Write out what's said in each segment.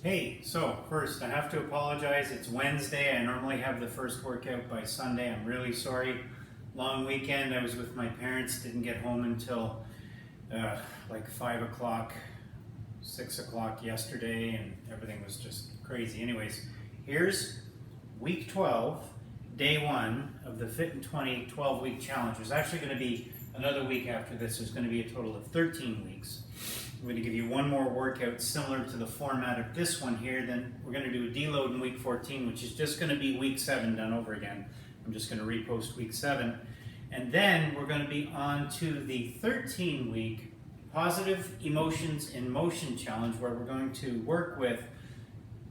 Hey, so first I have to apologize. It's Wednesday. I normally have the first workout by Sunday. I'm really sorry. Long weekend. I was with my parents. Didn't get home until like 5 o'clock, 6 o'clock yesterday, and everything was just crazy. Anyways, here's week 12, day 1 of the Fit in 20 12-week challenge. There's actually going to be another week after this. There's going to be a total of 13 weeks. I'm going to give you one more workout similar to the format of this one here. Then we're going to do a deload in week 14, which is just going to be week 7 done over again. I'm just going to repost week 7. And then we're going to be on to the 13-week Positive Emotions in Motion challenge, where we're going to work with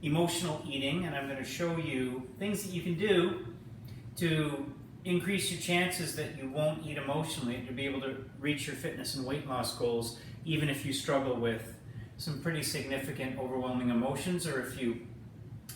emotional eating, and I'm going to show you things that you can do to increase your chances that you won't eat emotionally and to be able to reach your fitness and weight loss goals, even if you struggle with some pretty significant overwhelming emotions, or if you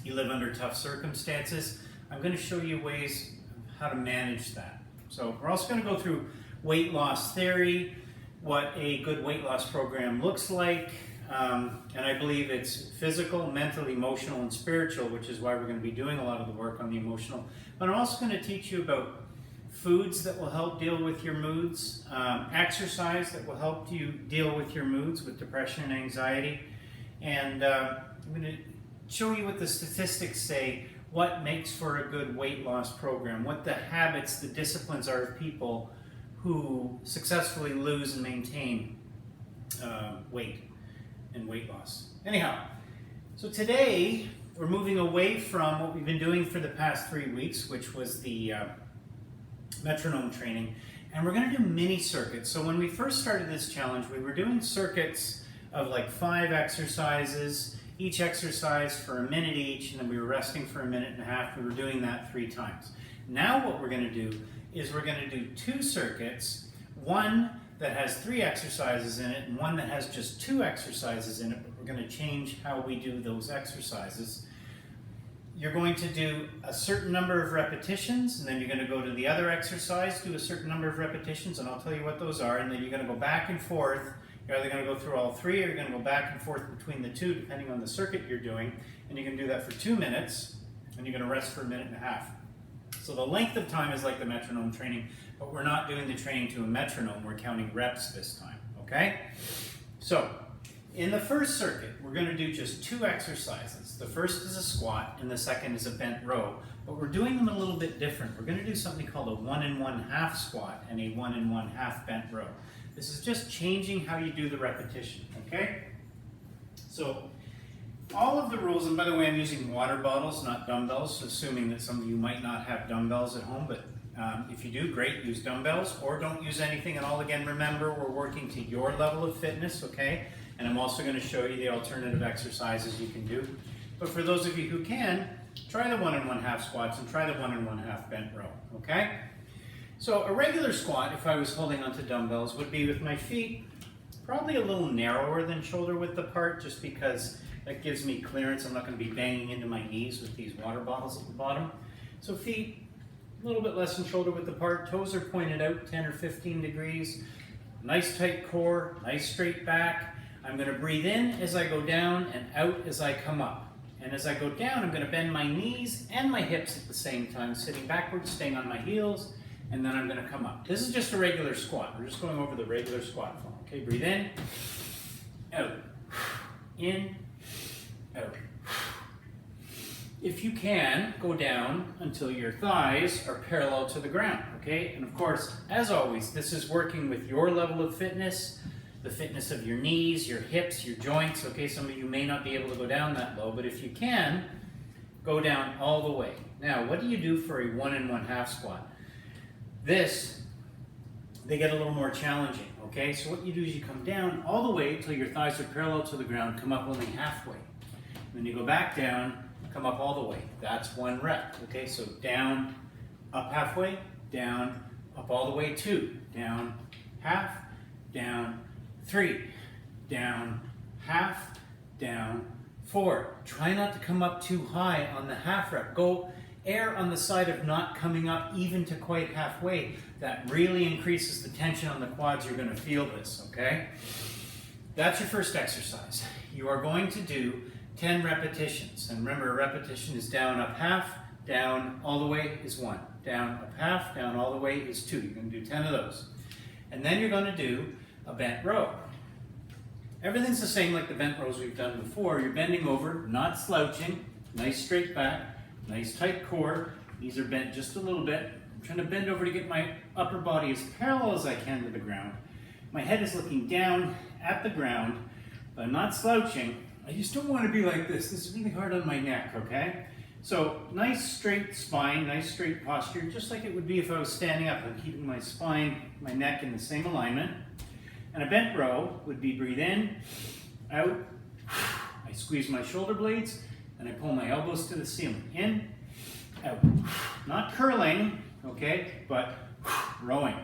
live under tough circumstances. I'm going to show you ways how to manage that. So we're also going to go through weight loss theory, what a good weight loss program looks like, and I believe it's physical, mental, emotional, and spiritual, which is why we're going to be doing a lot of the work on the emotional. But I'm also going to teach you about foods that will help deal with your moods, exercise that will help you deal with your moods, with depression and anxiety, and I'm going to show you what the statistics say, what makes for a good weight loss program, what the habits, the disciplines are of people who successfully lose and maintain weight and weight loss. Anyhow, so today we're moving away from what we've been doing for the past 3 weeks, which was the metronome training, and we're going to do mini circuits. So when we first started this challenge, we were doing circuits of like 5 exercises, each exercise for a minute each, and then we were resting for a minute and a half. We were doing that 3 times. Now what we're going to do is we're going to do 2 circuits, one that has 3 exercises in it and one that has just 2 exercises in it, but we're going to change how we do those exercises. You're going to do a certain number of repetitions, and then you're going to go to the other exercise, do a certain number of repetitions, and I'll tell you what those are, and then you're going to go back and forth. You're either going to go through all 3, or you're going to go back and forth between the 2, depending on the circuit you're doing, and you can do that for 2 minutes, and you're going to rest for a minute and a half. So the length of time is like the metronome training, but we're not doing the training to a metronome, we're counting reps this time, okay? So, in the first circuit, we're going to do just 2 exercises. The first is a squat, and the second is a bent row. But we're doing them a little bit different. We're going to do something called a 1 1/2 squat and a 1 1/2 bent row. This is just changing how you do the repetition, okay? So, all of the rules, and by the way, I'm using water bottles, not dumbbells, assuming that some of you might not have dumbbells at home, but if you do, great, use dumbbells, or don't use anything at all. Again, remember, we're working to your level of fitness, okay? And I'm also going to show you the alternative exercises you can do. But for those of you who can, try the 1 1/2 squats and try the 1 1/2 bent row, okay? So a regular squat, if I was holding onto dumbbells, would be with my feet probably a little narrower than shoulder width apart, just because that gives me clearance. I'm not going to be banging into my knees with these water bottles at the bottom. So feet a little bit less than shoulder width apart. Toes are pointed out 10 or 15 degrees. Nice tight core, nice straight back. I'm going to breathe in as I go down and out as I come up. And as I go down, I'm going to bend my knees and my hips at the same time, sitting backwards, staying on my heels, and then I'm going to come up. This is just a regular squat. We're just going over the regular squat form. Okay, breathe in, out, in, out. If you can, go down until your thighs are parallel to the ground, okay? And of course, as always, this is working with your level of fitness, the fitness of your knees, your hips, your joints, okay? Some of you may not be able to go down that low, but if you can, go down all the way. Now, what do you do for a 1 1/2 squat? This, they get a little more challenging, okay? So what you do is you come down all the way until your thighs are parallel to the ground, come up only halfway. Then you go back down, come up all the way. That's 1 rep, okay? So down, up halfway, down, up all the way, 2, down, half, down, 3, down, half, down, 4. Try not to come up too high on the half rep. Go err on the side of not coming up even to quite halfway. That really increases the tension on the quads. You're going to feel this, okay? That's your first exercise. You are going to do 10 repetitions. And remember, a repetition is down, up, half, down, all the way is 1. Down, up, half, down, all the way is 2. You're going to do 10 of those. And then you're going to do a bent row. Everything's the same like the bent rows we've done before. You're bending over, not slouching, nice straight back, nice tight core. Knees are bent just a little bit. I'm trying to bend over to get my upper body as parallel as I can to the ground. My head is looking down at the ground, but I'm not slouching. I just don't want to be like this. This is really hard on my neck, okay? So nice straight spine, nice straight posture, just like it would be if I was standing up. I'm keeping my spine, my neck in the same alignment. And a bent row would be breathe in, out, I squeeze my shoulder blades, and I pull my elbows to the ceiling. In, out. Not curling, okay, but rowing.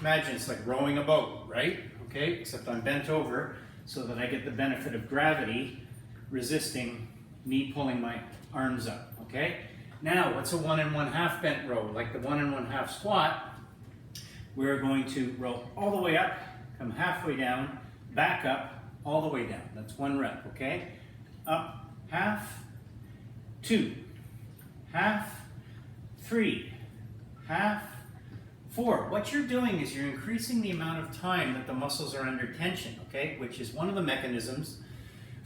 Imagine it's like rowing a boat, right? Okay, except I'm bent over so that I get the benefit of gravity resisting me pulling my arms up, okay? Now, what's a 1 1/2 bent row? Like the 1 1/2 squat, we're going to roll all the way up, come halfway down, back up, all the way down. That's 1 rep, okay? Up, half, 2, half, 3, half, 4. What you're doing is you're increasing the amount of time that the muscles are under tension, okay? Which is one of the mechanisms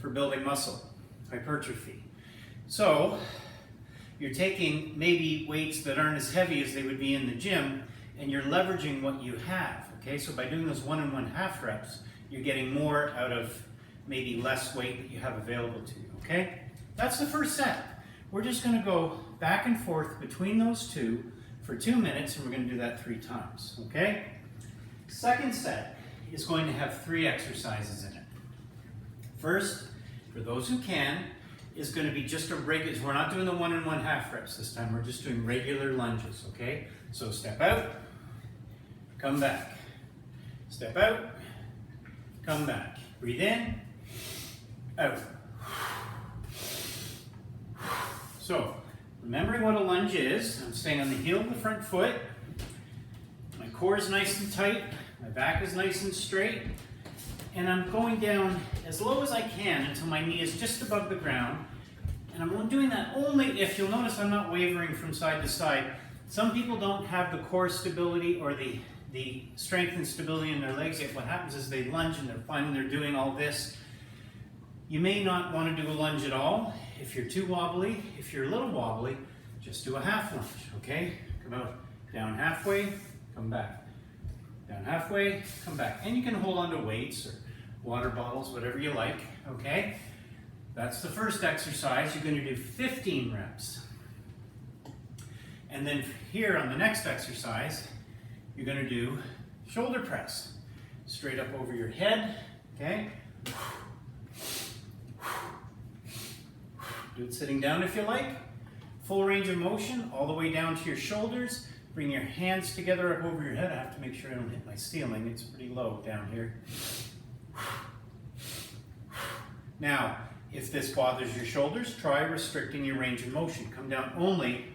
for building muscle, hypertrophy. So, you're taking maybe weights that aren't as heavy as they would be in the gym, and you're leveraging what you have, okay? So by doing those 1 1/2 reps, you're getting more out of maybe less weight that you have available to you, okay? That's the first set. We're just gonna go back and forth between those two for 2 minutes, and we're gonna do that 3 times, okay? Second set is going to have 3 exercises in it. First, for those who can, is going to be just a regular, we're not doing the 1 1/2 reps this time, we're just doing regular lunges, okay? So step out, come back. Step out, come back. Breathe in, out. So, remembering what a lunge is, I'm staying on the heel of the front foot, my core is nice and tight, my back is nice and straight, and I'm going down as low as I can until my knee is just above the ground. And I'm doing that only if, you'll notice I'm not wavering from side to side. Some people don't have the core stability or the strength and stability in their legs yet. What happens is they lunge and they're finding they're doing all this. You may not want to do a lunge at all. If you're too wobbly, if you're a little wobbly, just do a half lunge, okay? Come out, down halfway, come back. Down halfway, come back. And you can hold on to weights or water bottles, whatever you like, okay? That's the first exercise. You're going to do 15 reps. And then here on the next exercise, you're going to do shoulder press. Straight up over your head, okay? Do it sitting down if you like. Full range of motion, all the way down to your shoulders. Bring your hands together up over your head. I have to make sure I don't hit my ceiling. It's pretty low down here. Now, if this bothers your shoulders, try restricting your range of motion. Come down only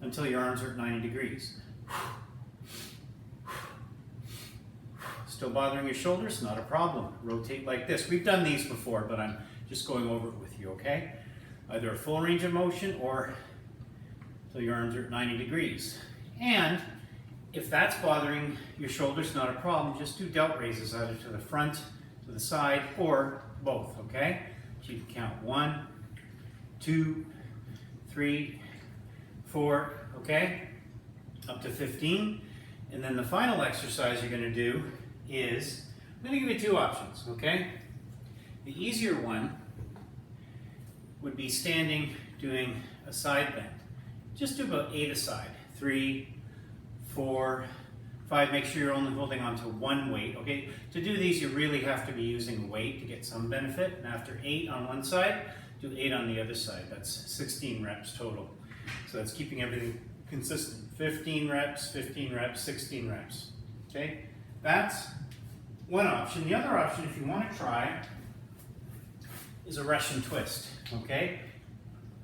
until your arms are at 90 degrees. Still bothering your shoulders? Not a problem. Rotate like this. We've done these before, but I'm just going over it with you, okay? Either a full range of motion or until your arms are at 90 degrees. And if that's bothering your shoulders, not a problem. Just do delt raises either to the front, to the side, or both, okay? So you can count 1, 2, 3, 4, okay? Up to 15. And then the final exercise you're going to do is, I'm going to give you 2 options, okay? The easier one would be standing doing a side bend. Just do about 8 a side. 3, 4, 5. Make sure you're only holding on to 1 weight, okay? To do these, you really have to be using weight to get some benefit. And after 8 on one side, do 8 on the other side. That's 16 reps total. So that's keeping everything consistent. 15 reps, 15 reps, 16 reps, okay? That's one option. The other option, if you want to try, is a Russian twist, okay?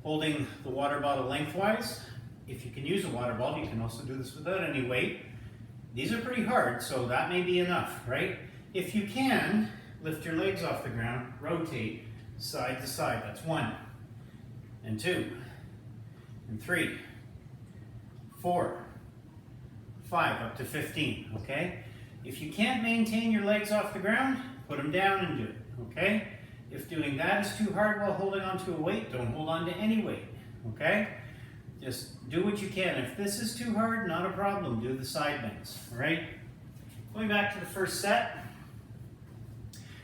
Holding the water bottle lengthwise. If you can use a water bottle, you can also do this without any weight. These are pretty hard, so that may be enough, right? If you can, lift your legs off the ground, rotate side to side. That's 1 and 2 and 3, 4, 5, up to 15, okay? If you can't maintain your legs off the ground, put them down and do it, okay? If doing that is too hard while holding on to a weight, don't hold on to any weight, okay? Just do what you can. If this is too hard, not a problem. Do the side bends, all right? Going back to the first set,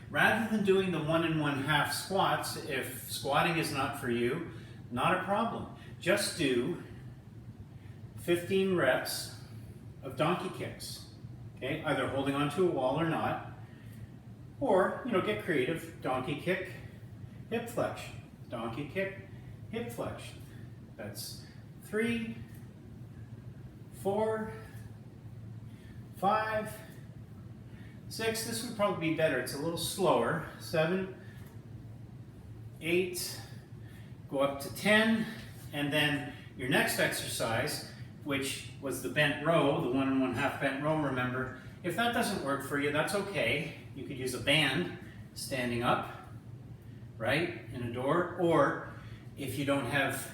rather than doing the 1 1/2 squats, if squatting is not for you, not a problem. Just do 15 reps of donkey kicks, okay? Either holding onto a wall or not, or, get creative. Donkey kick, hip flexion. Donkey kick, hip flexion. That's 3, 4, 5, 6. This would probably be better. It's a little slower. 7, 8, go up to 10, and then your next exercise, which was the bent row, the 1 1/2 bent row, remember, if that doesn't work for you, that's okay. You could use a band standing up, right, in a door, or if you don't have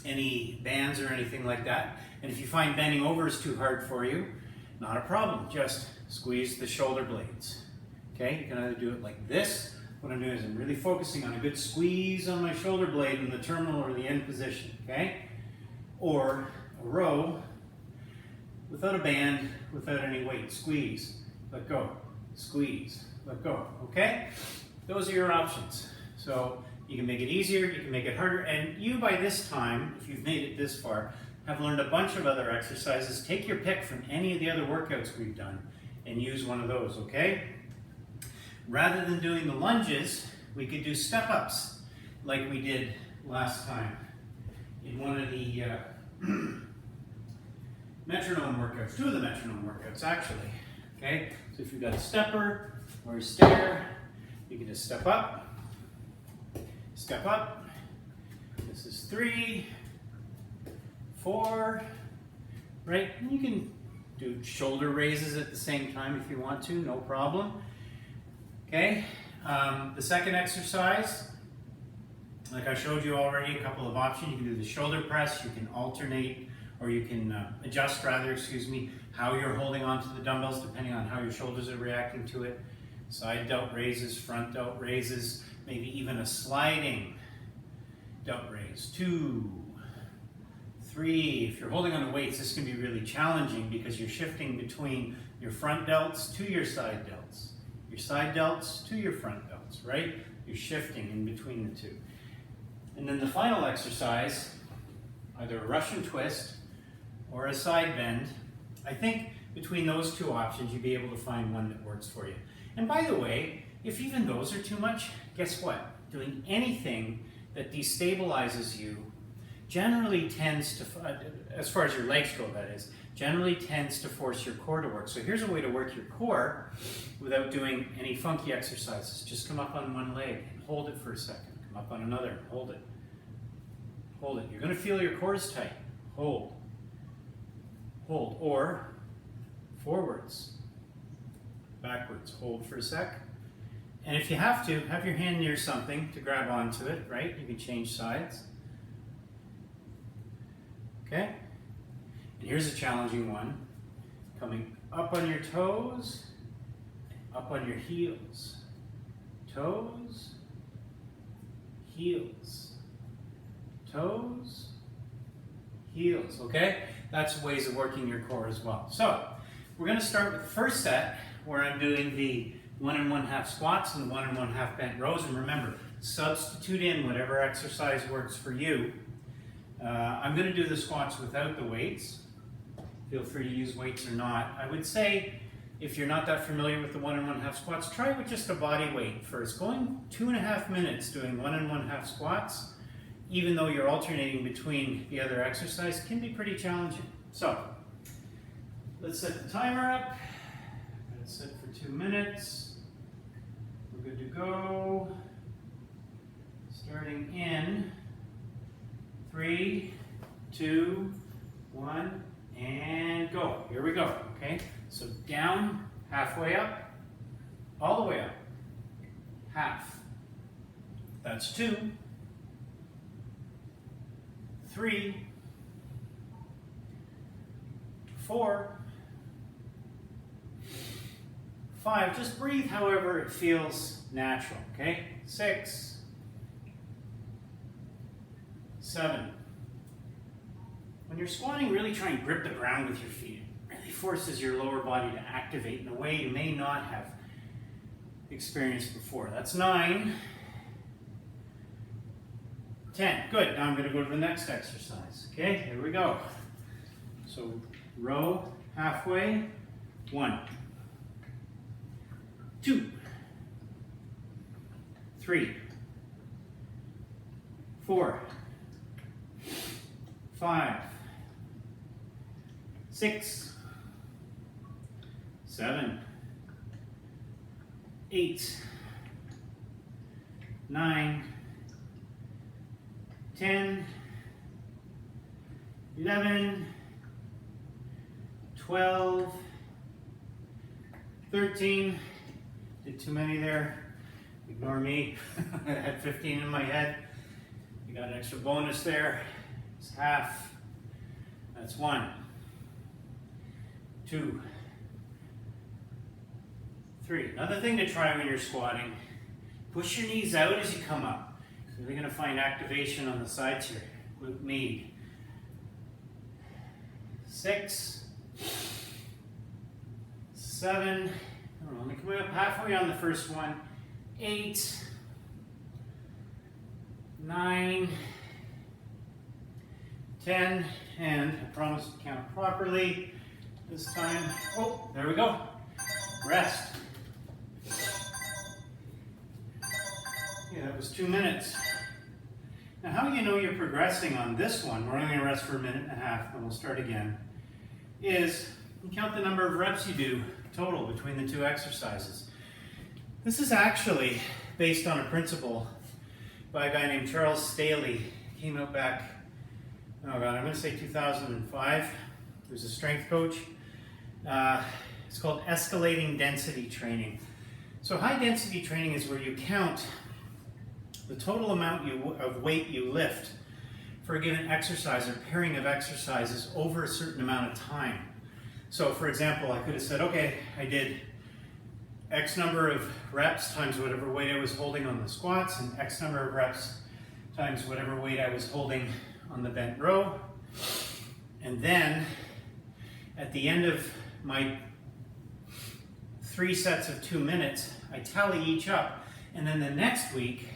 any bands or anything like that, and if you find bending over is too hard for you, not a problem. Just squeeze the shoulder blades, okay? You can either do it like this. What I'm doing is I'm really focusing on a good squeeze on my shoulder blade in the terminal or the end position, okay? Or a row without a band, without any weight. Squeeze, let go, squeeze, let go, okay? Those are your options. So you can make it easier, you can make it harder, and you by this time, if you've made it this far, have learned a bunch of other exercises. Take your pick from any of the other workouts we've done and use one of those, okay? Rather than doing the lunges, we could do step-ups like we did last time in one of the metronome workouts, 2 of the metronome workouts actually, okay? So if you've got a stepper or a stair, you can just step up, this is 3, 4, right? And you can do shoulder raises at the same time if you want to, no problem. Okay, the second exercise, like I showed you already, a couple of options. You can do the shoulder press, you can alternate, or you can adjust rather, excuse me, how you're holding onto the dumbbells depending on how your shoulders are reacting to it. Side delt raises, front delt raises, maybe even a sliding delt raise. 2, 3. If you're holding on to weights, this can be really challenging because you're shifting between your front delts to your side delts. Your side delts to your front delts, right? You're shifting in between the two. And then the final exercise, either a Russian twist or a side bend. I think between those 2 options, you'd be able to find one that works for you. And by the way, if even those are too much, guess what? Doing anything that destabilizes you generally tends to, as far as your legs go that is, generally tends to force your core to work. So here's a way to work your core without doing any funky exercises. Just come up on one leg and hold it for a second. Come up on another and hold it. Hold it. You're going to feel your core is tight. Hold. Hold. Or forwards. Backwards. Hold for a sec. And if you have to, have your hand near something to grab onto it, right? You can change sides. Okay? And here's a challenging one. Coming up on your toes, up on your heels. Toes, heels. Toes, heels, okay? That's ways of working your core as well. So, we're going to start with the first set where I'm doing the 1 1/2 squats and the 1 1/2 bent rows. And remember, substitute in whatever exercise works for you. I'm going to do the squats without the weights. Feel free to use weights or not. I would say, if you're not that familiar with the 1 1/2 squats, try with just a body weight first. Going 2.5 minutes doing 1 1/2 squats, even though you're alternating between the other exercise, can be pretty challenging. So, let's set the timer up. Let's set for 2 minutes. We're good to go. Starting in 3, 2, 1, and go. Here we go, okay? So down, halfway up, all the way up. Half. That's 2, 3, 4, 5. Just breathe however it feels natural, okay? 6, 7. When you're squatting, really try and grip the ground with your feet. It really forces your lower body to activate in a way you may not have experienced before. That's 9, 10. Good. Now I'm going to go to the next exercise. Okay, here we go. So row halfway. 1, 2, 3, 4, 5, 6, 7, 8, 9, 10, 11, 12, 13, did too many there, ignore me, I had 15 in my head, you got an extra bonus there, it's half, that's 1, 2, 3. Another thing to try when you're squatting, push your knees out as you come up. You're really going to find activation on the sides here, glute med. 6, 7, I'm coming up halfway on the first one, 8, 9, 10, and I promise to count properly this time. Oh, there we go. Rest. Yeah, that was 2 minutes. Now, how you know you're progressing on this one, we're only going to rest for 1.5 minutes, then we'll start again, is you count the number of reps you do total between the 2 exercises. This is actually based on a principle by a guy named Charles Staley. He came out back, oh God, I'm going to say 2005. He was a strength coach. It's called escalating density training. So high density training is where you count the total amount of weight you lift for a given exercise or pairing of exercises over a certain amount of time. So for example, I could have said, okay, I did X number of reps times whatever weight I was holding on the squats and X number of reps times whatever weight I was holding on the bent row. And then at the end of my 3 sets of 2 minutes, I tally each up. And then the next week,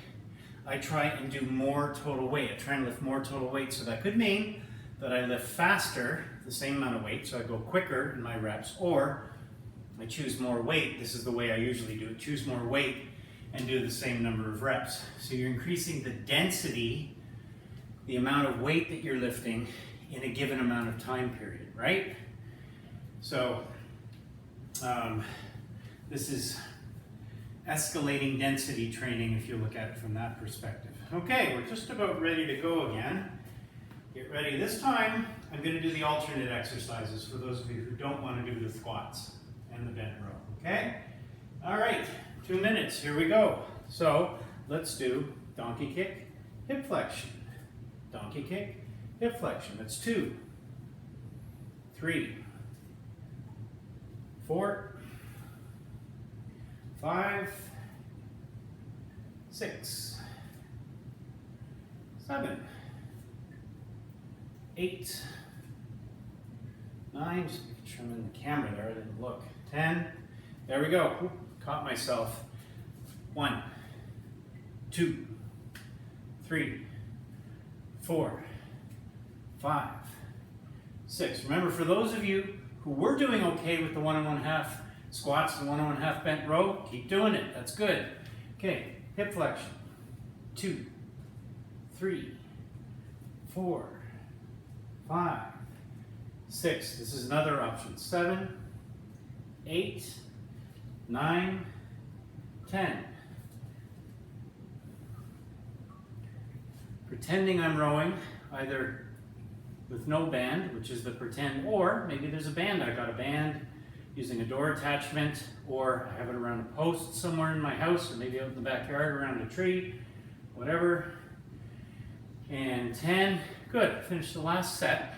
I try and do more total weight. I try and lift more total weight. So that could mean that I lift faster, the same amount of weight, so I go quicker in my reps, or I choose more weight. This is the way I usually do it. Choose more weight and do the same number of reps. So you're increasing the density, the amount of weight that you're lifting in a given amount of time period, right? So this is escalating density training if you look at it from that perspective. Okay, we're just about ready to go again. Get ready. This time, I'm going to do the alternate exercises for those of you who don't want to do the squats and the bent row, okay? All right, 2 minutes, here we go. So let's do donkey kick, hip flexion. Donkey kick, hip flexion. That's 2, 3, 4, 5, 6, 7, 8, 9, just making sure I'm in the camera there, I didn't look. 10, there we go. Oop, caught myself. 1, 2, 3, 4, 5, 6. Remember, for those of you who were doing okay with the 1 1/2 squats and 1 1/2 bent row, keep doing it. That's good. Okay, hip flexion. 2, 3, 4, 5, 6. This is another option. 7, 8, 9, 10. Pretending I'm rowing, either with no band, which is the pretend, or maybe there's a band. I got a band using a door attachment, or I have it around a post somewhere in my house, or maybe out in the backyard around a tree, whatever. And 10, good. Finish the last set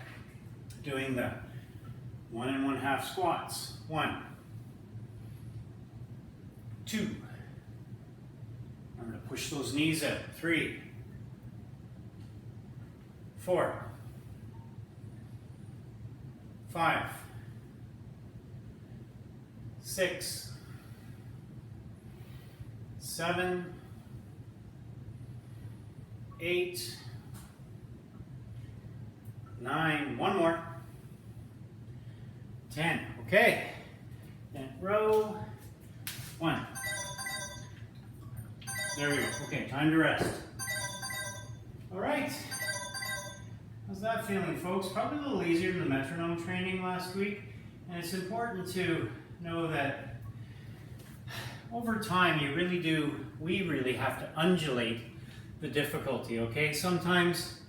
doing the 1 1/2 squats. 1, 2. Remember to push those knees out. 3, 4, 5, 6, 7, 8, 9, one more, 10. Okay, bent row, 1. There we go. Okay, time to rest. All right. How's that feeling, folks? Probably a little easier than the metronome training last week. And it's important to know that over time, we really have to undulate the difficulty, okay? Sometimes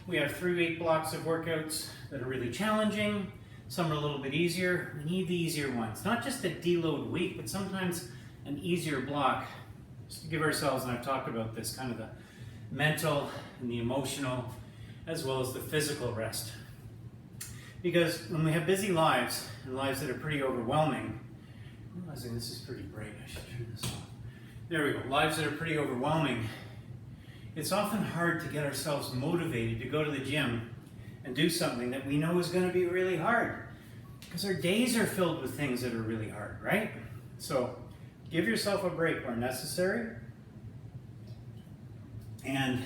we have 3-week blocks of workouts that are really challenging. Some are a little bit easier. We need the easier ones. Not just a deload week, but sometimes an easier block. Just to give ourselves, and I've talked about this, kind of the mental and the emotional, as well as the physical rest. Because when we have busy lives, and lives that are pretty overwhelming, I'm realizing this is pretty bright, I should turn this off. There we go, lives that are pretty overwhelming, it's often hard to get ourselves motivated to go to the gym and do something that we know is going to be really hard. Because our days are filled with things that are really hard, right? So give yourself a break where necessary. And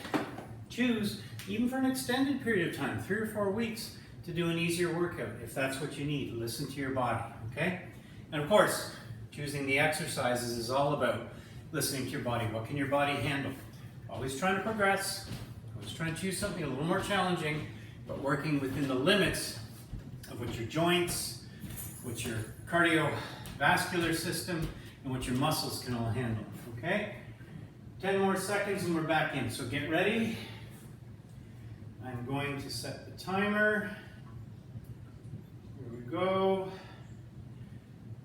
choose, even for an extended period of time, 3 or 4 weeks, to do an easier workout if that's what you need. Listen to your body, okay? And of course, choosing the exercises is all about listening to your body. What can your body handle? Always trying to progress, always trying to choose something a little more challenging, but working within the limits of what your joints, what your cardiovascular system, and what your muscles can all handle, okay? 10 more seconds and we're back in, so get ready. I'm going to set the timer. Here we go.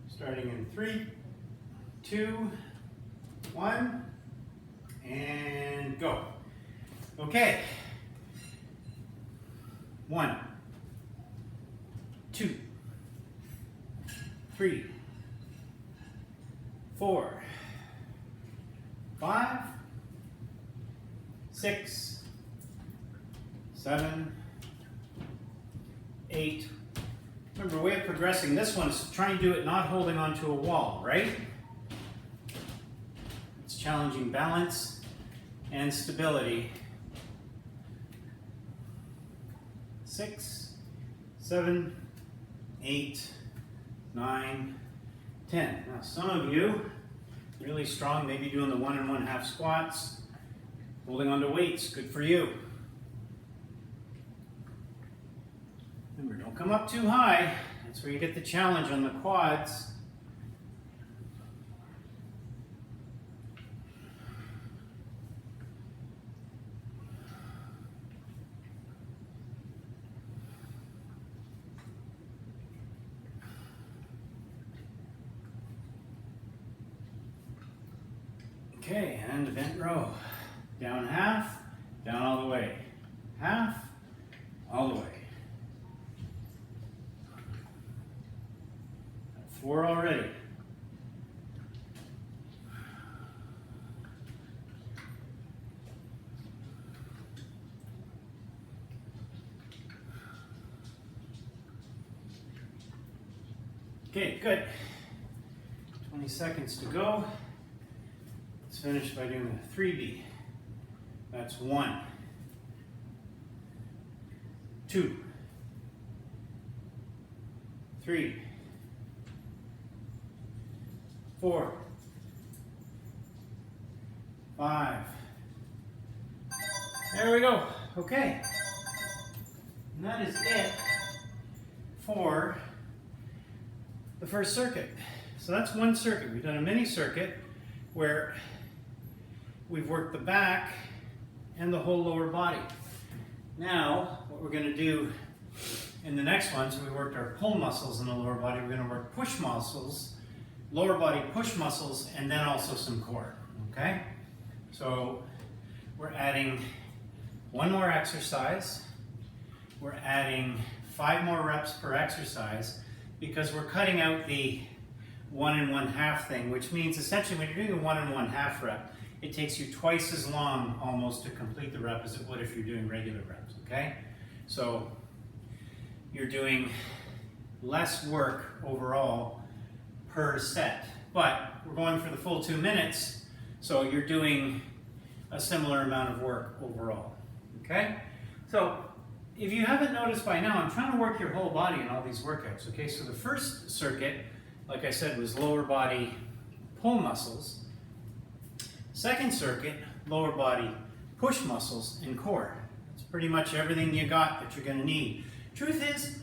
Starting in 3, 2, 1, and go. Okay. 1, 2, 3, 4, 5, 6, 7, 8. Remember, way of progressing this one is trying to do it not holding onto a wall, right? It's challenging balance and stability. 6, 7, 8, 9, 10. Now, some of you, really strong, maybe doing the 1 1/2 squats, holding onto weights, good for you. Remember, don't come up too high. That's where you get the challenge on the quads. Okay, and bent row. Down half, down all the way. Half, all the way. 4 already. Okay, good. 20 seconds to go. Let's finish by doing a 3B. That's 1, 2, 3, 4, 5. There we go. Okay. And that is it for the first circuit. So that's one circuit. We've done a mini circuit where we've worked the back and the whole lower body. Now, what we're going to do In the next one, so we worked our pull muscles in the lower body, we're gonna work push muscles, lower body push muscles, and then also some core, okay? So we're adding one more exercise. We're adding 5 more reps per exercise because we're cutting out the 1 1/2 thing, which means essentially when you're doing a 1 1/2 rep, it takes you twice as long almost to complete the rep as it would if you're doing regular reps, okay? So you're doing less work overall per set, but we're going for the full 2 minutes, so you're doing a similar amount of work overall, okay? So if you haven't noticed by now, I'm trying to work your whole body in all these workouts, okay? So the first circuit, like I said, was lower body pull muscles. Second circuit, lower body push muscles and core. That's pretty much everything you got that you're gonna need. Truth is,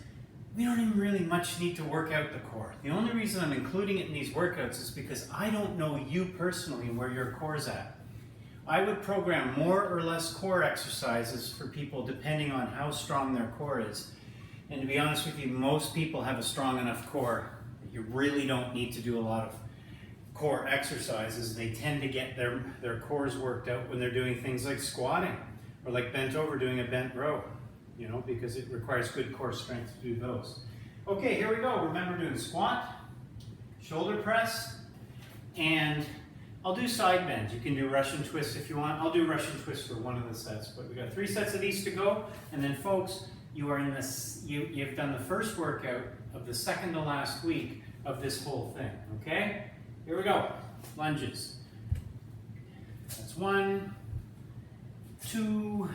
we don't even really much need to work out the core. The only reason I'm including it in these workouts is because I don't know you personally and where your core's at. I would program more or less core exercises for people depending on how strong their core is. And to be honest with you, most people have a strong enough core that you really don't need to do a lot of core exercises. They tend to get their cores worked out when they're doing things like squatting or like bent over doing a bent row, you know, because it requires good core strength to do those. Okay, here we go. Remember doing squat, shoulder press, and I'll do side bends. You can do Russian twists if you want. I'll do Russian twists for one of the sets, but we got 3 sets of these to go. And then folks, you are in this, you've done the first workout of the second to last week of this whole thing, okay? Here we go, lunges. That's 1, 2,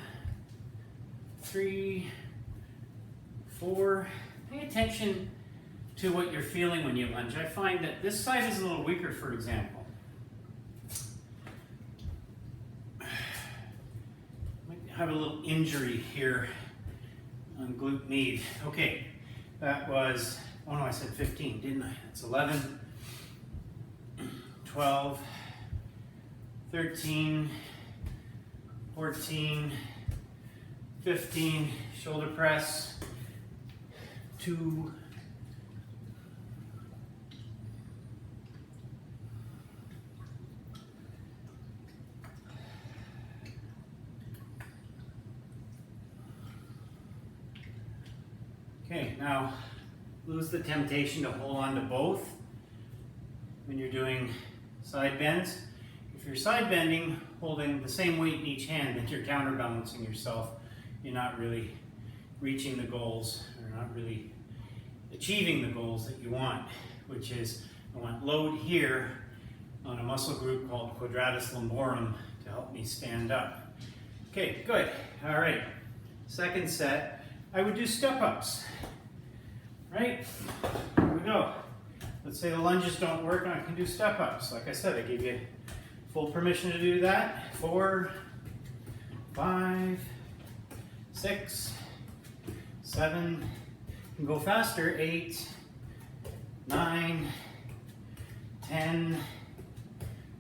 3, 4. Pay attention to what you're feeling when you lunge. I find that this side is a little weaker, for example. Have a little injury here on glute med. Okay, that was, oh no, I said 15, didn't I? That's 11, 12, 13, 14, 15, shoulder press, 2, 'kay, now lose the temptation to hold on to both when you're doing side bends. If you're side bending, holding the same weight in each hand, then you're counterbalancing yourself. You're not really reaching the goals, or not really achieving the goals that you want, which is I want load here on a muscle group called quadratus lumborum to help me stand up. Okay, good. All right, second set. I would do step-ups, right? Here we go. Let's say the lunges don't work and I can do step-ups. Like I said, I gave you full permission to do that. 4, 5, 6, 7, you can go faster, 8, 9, 10,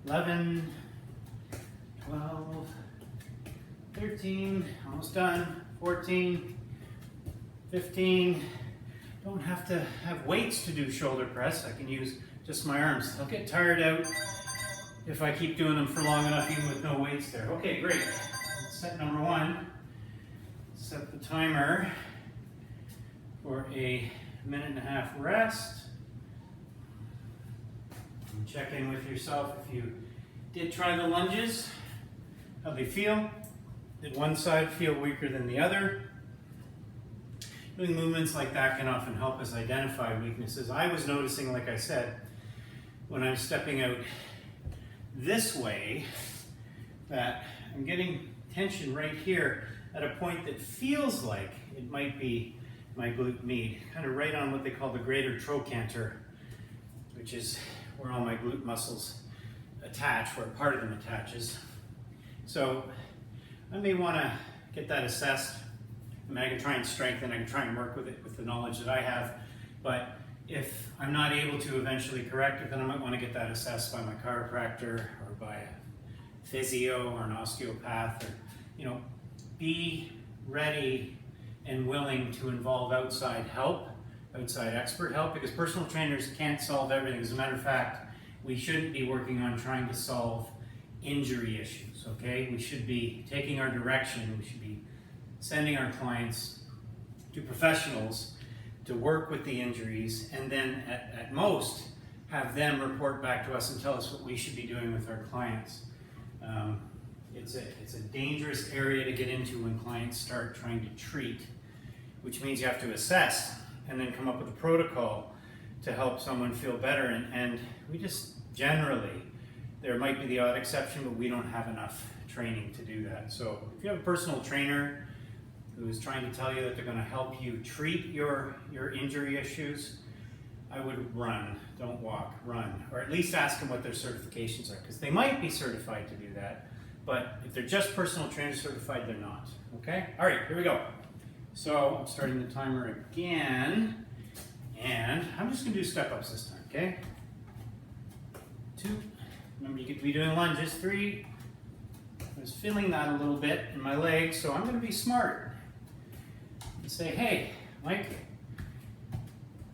11, 12, 13, almost done, 14, 15. Don't have to have weights to do shoulder press. I can use just my arms. I'll get tired out if I keep doing them for long enough even with no weights there. Okay, great. Set number 1. Set the timer for a 1.5-minute rest. And check in with yourself if you did try the lunges, how they feel. Did one side feel weaker than the other? Doing movements like that can often help us identify weaknesses. I was noticing, like I said, when I'm stepping out this way, that I'm getting tension right here at a point that feels like it might be my glute med, kind of right on what they call the greater trochanter, which is where all my glute muscles attach, where part of them attaches. So I may want to get that assessed. I mean, I can try and strengthen, I can try and work with it with the knowledge that I have, but if I'm not able to eventually correct it, then I might want to get that assessed by my chiropractor or by a physio or an osteopath, or, you know, be ready and willing to involve outside help, outside expert help, because personal trainers can't solve everything. As a matter of fact, we shouldn't be working on trying to solve injury issues, okay? We should be taking our direction. We should be sending our clients to professionals to work with the injuries, and then at most have them report back to us and tell us what we should be doing with our clients. It's a dangerous area to get into when clients start trying to treat, which means you have to assess and then come up with a protocol to help someone feel better. And we just generally, there might be the odd exception, but we don't have enough training to do that. So if you have a personal trainer who is trying to tell you that they're going to help you treat your injury issues, I would run, don't walk, run. Or at least ask them what their certifications are, because they might be certified to do that, but if they're just personal trainer certified, they're not, okay? All right, here we go. So I'm starting the timer again, and I'm just gonna do step-ups this time, okay? 2, remember you could be doing lunges. 3, I was feeling that a little bit in my legs, so I'm gonna be smart and say, hey, Mike,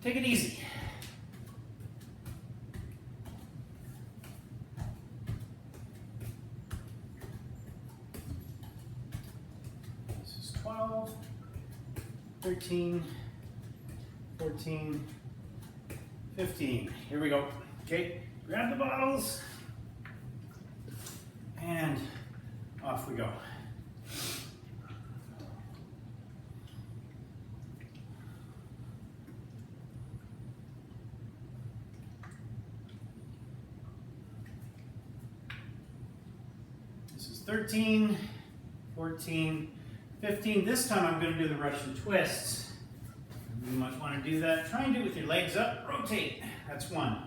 take it easy. This is 12, 13, 14, 15. Here we go. Okay, grab the bottles and off we go. This is 13, 14, 15. This time I'm going to do the Russian twists. You might want to do that. Try and do it with your legs up. Rotate. That's 1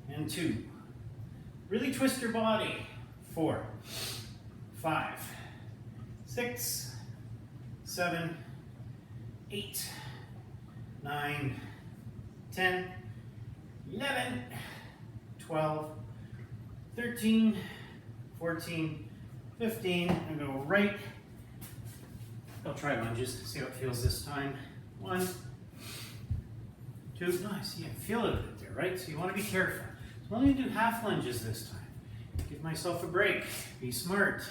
and 2. Really twist your body. 4, 5, 6, 7, 8, 9, 10, 11, 12, 13, 14, 15. I'm going to go right. I'll try lunges, see how it feels this time. 1, 2, nice, yeah, feel it there, right? So you want to be careful. So I'm only going to do half lunges this time. Give myself a break, be smart.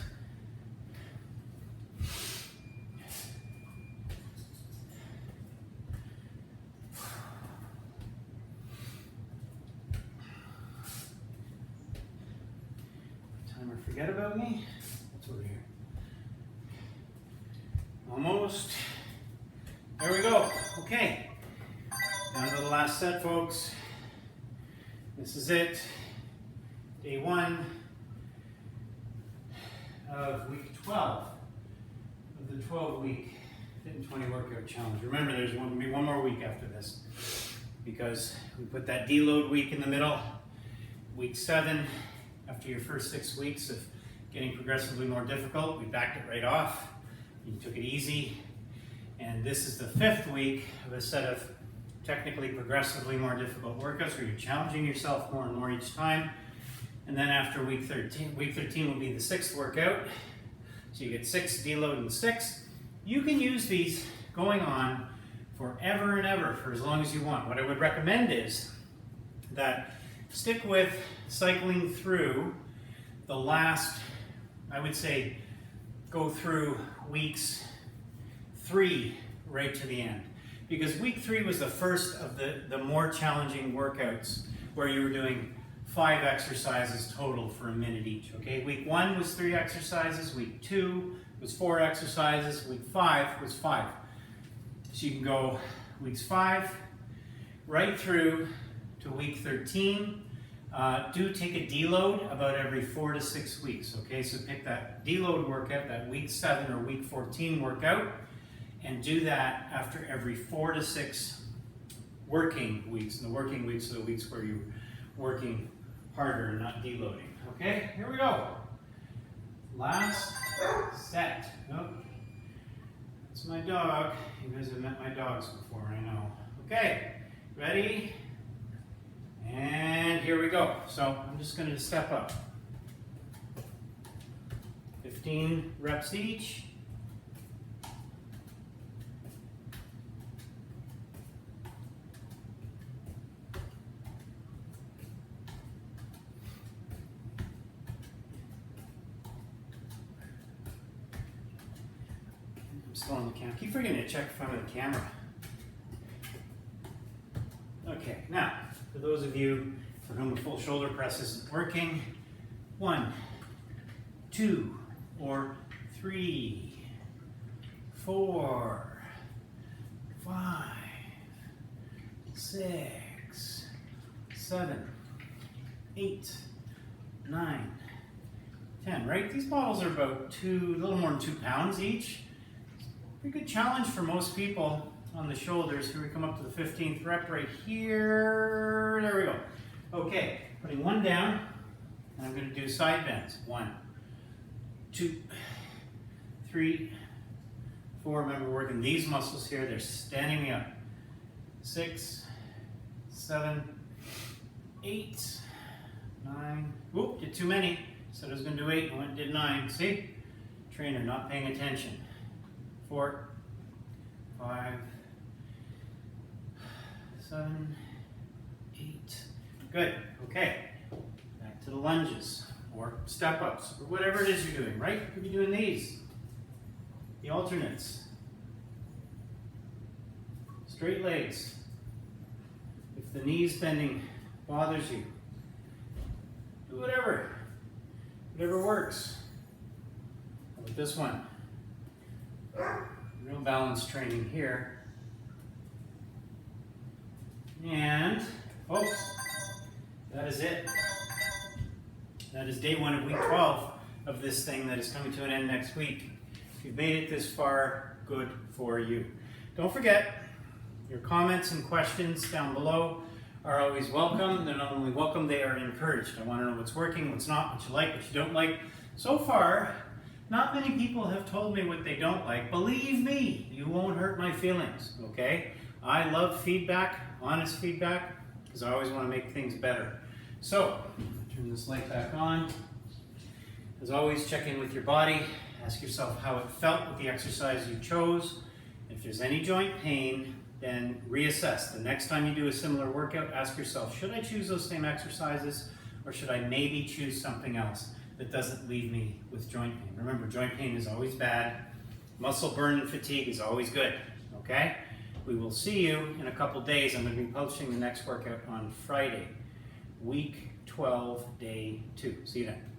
Timer, forget about me. What's over here? Almost. There we go. Okay. Down to the last set, folks. This is it. Day 1 of week 12 of the 12-week Fit in 20 workout challenge. Remember, there's going to be one more week after this because we put that deload week in the middle. Week 7, after your first 6 weeks of getting progressively more difficult, we backed it right off. You took it easy. And this is the 5th week of a set of technically progressively more difficult workouts where you're challenging yourself more and more each time. And then after week 13 will be the 6th workout. So you get 6 deload and 6. You can use these going on forever and ever for as long as you want. What I would recommend is that stick with cycling through the last, I would say, go through weeks 3 right to the end. Because week 3 was the first of the more challenging workouts where you were doing 5 exercises total for a minute each, okay? Week 1 was 3 exercises, week 2 was 4 exercises, week 5 was 5. So you can go weeks 5 right through to week 13. Do take a deload about every 4 to 6 weeks, okay? So pick that deload workout, that week 7 or week 14 workout, and do that after every 4 to 6 working weeks. And the working weeks are the weeks where you're working harder and not deloading. Okay, here we go. Last set. Oh, that's my dog. You guys have met my dogs before, I know. Okay, ready? And here we go. So I'm just going to step up. 15 reps each. I'm still on the camera. Keep forgetting to check front of the camera. Okay, now, for those of you for whom a full shoulder press isn't working, 1, 2, or 3, 4, 5, 6, 7, 8, 9, 10, right? These bottles are about a little more than 2 pounds each. Pretty good challenge for most people on the shoulders. Here we come up to the 15th rep right here. There we go. Okay, putting one down, and I'm going to do side bends. 1, 2, 3, 4. Remember, working these muscles here. They're standing me up. 6, 7, 8, 9. Oop, did too many. Said I was going to do 8, and went and did 9. See? Trainer not paying attention. 4, 5, 7, 8. Good. Okay. Back to the lunges or step ups or whatever it is you're doing, right? You could be doing these. The alternates. Straight legs. If the knees bending bothers you, do whatever. Whatever works. How about this one? Real balance training here. And, folks, that is it. That is day 1 of week 12 of this thing that is coming to an end next week. If you've made it this far, good for you. Don't forget, your comments and questions down below are always welcome. They're not only welcome, they are encouraged. I want to know what's working, what's not, what you like, what you don't like. So far, not many people have told me what they don't like. Believe me, you won't hurt my feelings, okay? I love feedback, honest feedback, because I always want to make things better. So, turn this light back on. As always, check in with your body. Ask yourself how it felt with the exercise you chose. If there's any joint pain, then reassess. The next time you do a similar workout, ask yourself, should I choose those same exercises, or should I maybe choose something else that doesn't leave me with joint pain? Remember, joint pain is always bad. Muscle burn and fatigue is always good, okay? We will see you in a couple days. I'm going to be publishing the next workout on Friday, week 12, day 2. See you then.